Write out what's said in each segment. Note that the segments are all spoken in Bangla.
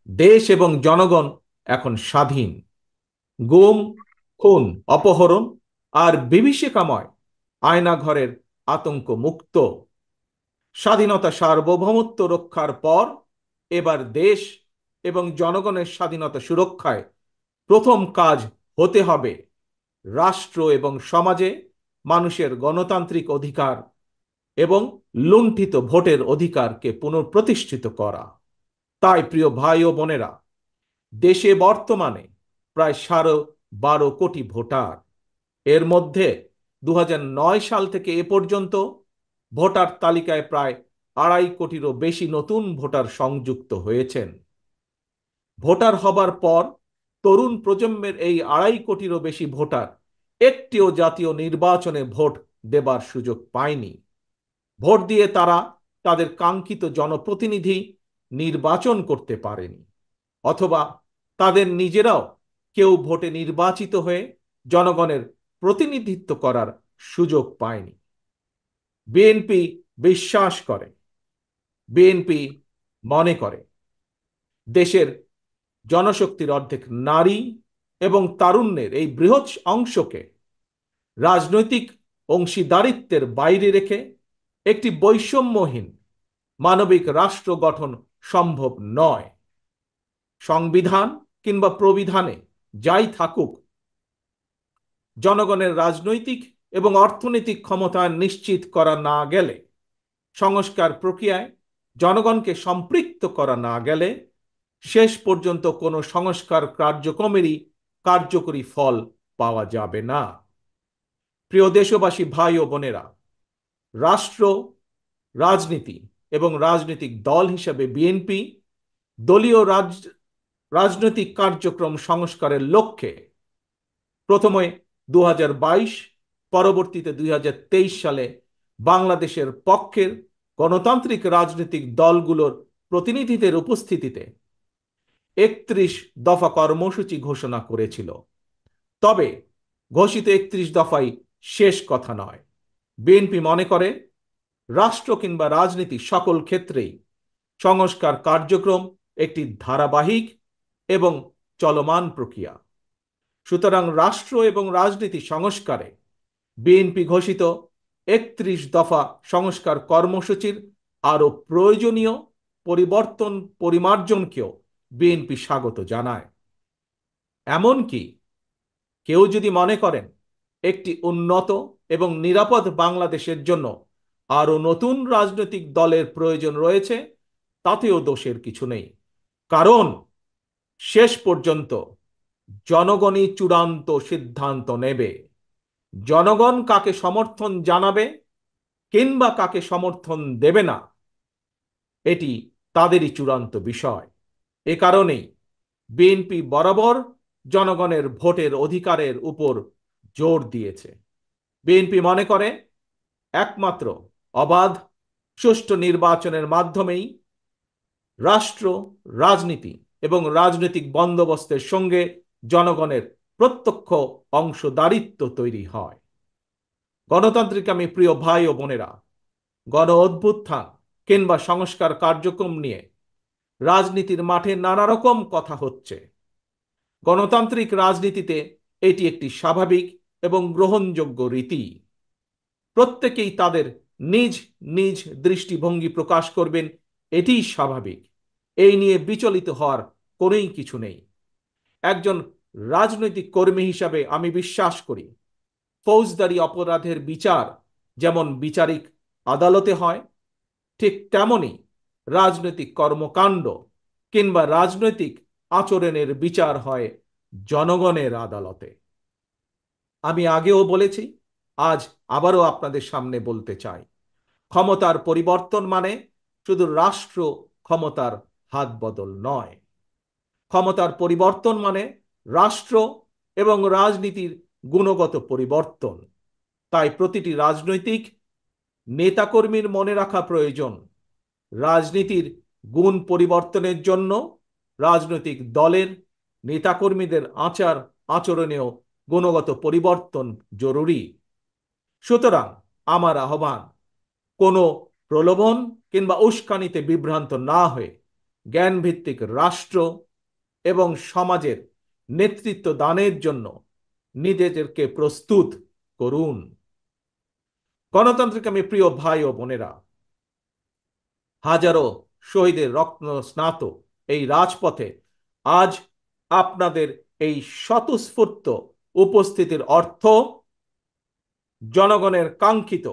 দেশ এবং জনগণ এখন স্বাধীন। গুম, খুন, অপহরণ আর বিভীষিকাময় আয়নাঘরের আতঙ্ক মুক্ত। স্বাধীনতা সার্বভৌমত্ব রক্ষার পর এবার দেশ এবং জনগণের স্বাধীনতা সুরক্ষায় প্রথম কাজ হতে হবে রাষ্ট্র এবং সমাজে মানুষের গণতান্ত্রিক অধিকার এবং লুণ্ঠিত ভোটের অধিকারকে পুনঃপ্রতিষ্ঠিত করা। তাই প্রিয় ভাই ও বোনেরা, দেশে বর্তমানে প্রায় 12.5 কোটি ভোটার। এর মধ্যে 2009 সাল থেকে এ পর্যন্ত ভোটার তালিকায় প্রায় 2.5 কোটিরও বেশি নতুন ভোটার সংযুক্ত হয়েছেন। ভোটার হবার পর তরুণ প্রজন্মের এই 2.5 কোটিরও বেশি ভোটার একটিও জাতীয় নির্বাচনে ভোট দেবার সুযোগ পায়নি। ভোট দিয়ে তারা তাদের কাঙ্ক্ষিত জনপ্রতিনিধি নির্বাচন করতে পারেনি, অথবা তাদের নিজেরাও কেউ ভোটে নির্বাচিত হয়ে জনগণের প্রতিনিধিত্ব করার সুযোগ পায়নি। বিএনপি বিশ্বাস করে, বিএনপি মনে করে দেশের জনশক্তির অর্ধেক নারী এবং তারুণ্যের এই বৃহৎ অংশকে রাজনৈতিক অংশীদারিত্বের বাইরে রেখে একটি বৈষম্যহীন মানবিক রাষ্ট্র গঠন সম্ভব নয়। সংবিধান কিংবা প্রবিধানে যাই থাকুক, জনগণের রাজনৈতিক এবং অর্থনৈতিক ক্ষমতা নিশ্চিত করা না গেলে, সংস্কার প্রক্রিয়ায় জনগণকে সম্পৃক্ত করা না গেলে, শেষ পর্যন্ত কোনো সংস্কার কার্যক্রমেরই কার্যকরী ফল পাওয়া যাবে না। প্রিয় দেশবাসী, ভাই ও বোনেরা, রাষ্ট্র, রাজনীতি এবং রাজনৈতিক দল হিসেবে বিএনপি দলীয় রাজনৈতিক কার্যক্রম সংস্কারের লক্ষ্যে প্রথমে 2022, পরবর্তীতে 2023 সালে বাংলাদেশের পক্ষের গণতান্ত্রিক রাজনৈতিক দলগুলোর প্রতিনিধিদের উপস্থিতিতে 31 দফা কর্মসূচি ঘোষণা করেছিল। তবে ঘোষিত 31 দফাই শেষ কথা নয়। বিএনপি মনে করে রাষ্ট্র কিংবা রাজনীতি সকল ক্ষেত্রেই সংস্কার কার্যক্রম একটি ধারাবাহিক এবং চলমান প্রক্রিয়া। সুতরাং রাষ্ট্র এবং রাজনীতি সংস্কারে বিএনপি ঘোষিত 31 দফা সংস্কার কর্মসূচির আরও প্রয়োজনীয় পরিবর্তন পরিমার্জনকেও বিএনপি স্বাগত জানায়। এমনকি কেউ যদি মনে করেন একটি উন্নত এবং নিরাপদ বাংলাদেশের জন্য আরও নতুন রাজনৈতিক দলের প্রয়োজন রয়েছে, তাতেও দোষের কিছু নেই। কারণ শেষ পর্যন্ত জনগণই চূড়ান্ত সিদ্ধান্ত নেবে। জনগণ কাকে সমর্থন জানাবে কিংবা কাকে সমর্থন দেবে না, এটি তাদেরই চূড়ান্ত বিষয়। এ কারণেই বিএনপি বরাবর জনগণের ভোটের অধিকারের উপর জোর দিয়েছে। বিএনপি মনে করে একমাত্র অবাধ, সুষ্ঠু নির্বাচনের মাধ্যমেই রাষ্ট্র, রাজনীতি এবং রাজনৈতিক বন্দোবস্তের সঙ্গে জনগণের প্রত্যক্ষ অংশদারিত্ব তৈরি হয়। গণতান্ত্রিক আমি প্রিয় ভাই ও বোনেরা, গণ অভ্যুত্থান কিংবা সংস্কার কার্যক্রম নিয়ে রাজনীতির মাঠে নানা রকম কথা হচ্ছে। গণতান্ত্রিক রাজনীতিতে এটি একটি স্বাভাবিক এবং গ্রহণযোগ্য রীতি। প্রত্যেকেই তাদের নিজ নিজ দৃষ্টিভঙ্গি প্রকাশ করবেন, এটিই স্বাভাবিক। এই নিয়ে বিচলিত হওয়ার কোনোই কিছু নেই। একজন রাজনৈতিক কর্মী হিসাবে আমি বিশ্বাস করি ফৌজদারি অপরাধের বিচার যেমন বিচারিক আদালতে হয়, ঠিক তেমনি রাজনৈতিক কর্মকাণ্ড কিংবা রাজনৈতিক আচরণের বিচার হয় জনগণের আদালতে। আমি আগেও বলেছি, আজ আবারও আপনাদের সামনে বলতে চাই, ক্ষমতার পরিবর্তন মানে শুধু রাষ্ট্র ক্ষমতার হাত বদল নয়। ক্ষমতার পরিবর্তন মানে রাষ্ট্র এবং রাজনীতির গুণগত পরিবর্তন। তাই প্রতিটি রাজনৈতিক নেতাকর্মীর মনে রাখা প্রয়োজন, রাজনীতির গুণ পরিবর্তনের জন্য রাজনৈতিক দলের নেতাকর্মীদের আচার আচরণেও গুণগত পরিবর্তন জরুরি। সুতরাং আমার আহ্বান, কোনো প্রলোভন কিংবা উস্কানিতে বিভ্রান্ত না হয়ে জ্ঞানভিত্তিক রাষ্ট্র এবং সমাজের নেতৃত্ব দানের জন্য নিজেদেরকে প্রস্তুত করুন। গণতান্ত্রিক আমি প্রিয় ভাই ও বোনেরা, হাজারো শহীদের রত্ন স্নাত এই রাজপথে আজ আপনাদের এই স্বতঃস্ফূর্ত উপস্থিতির অর্থ জনগণের কাঙ্ক্ষিত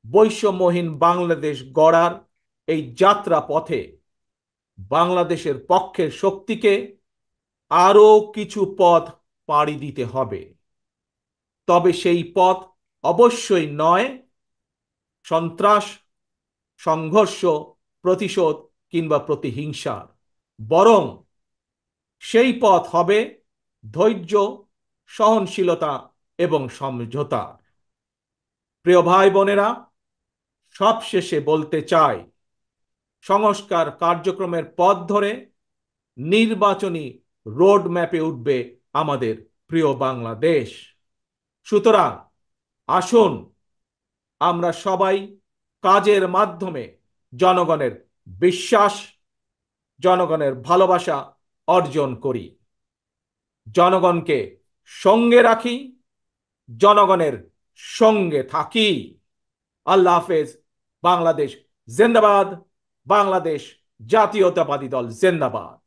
বৈষম্যহীন বাংলাদেশ গড়ার এই যাত্রা পথে বাংলাদেশের পক্ষের শক্তিকে আরো কিছু পথ পাড়ি দিতে হবে। তবে সেই পথ অবশ্যই নয় সন্ত্রাস, সংঘর্ষ, প্রতিশোধ কিংবা প্রতিহিংসার, বরং সেই পথ হবে ধৈর্য, সহনশীলতা এবং সমঝোতা। প্রিয় ভাই বোনেরা, সবশেষে বলতে চাই, সংস্কার কার্যক্রমের পথ ধরে নির্বাচনী রোড ম্যাপে উঠবে আমাদের প্রিয় বাংলাদেশ। সুতরাং আসুন আমরা সবাই কাজের মাধ্যমে জনগণের বিশ্বাস, জনগণের ভালোবাসা অর্জন করি, জনগণকে সঙ্গে রাখি, জনগণের সঙ্গে থাকি। আল্লাহ হাফেজ। বাংলাদেশ জিন্দাবাদ। বাংলাদেশ জাতীয়তাবাদী দল জিন্দাবাদ।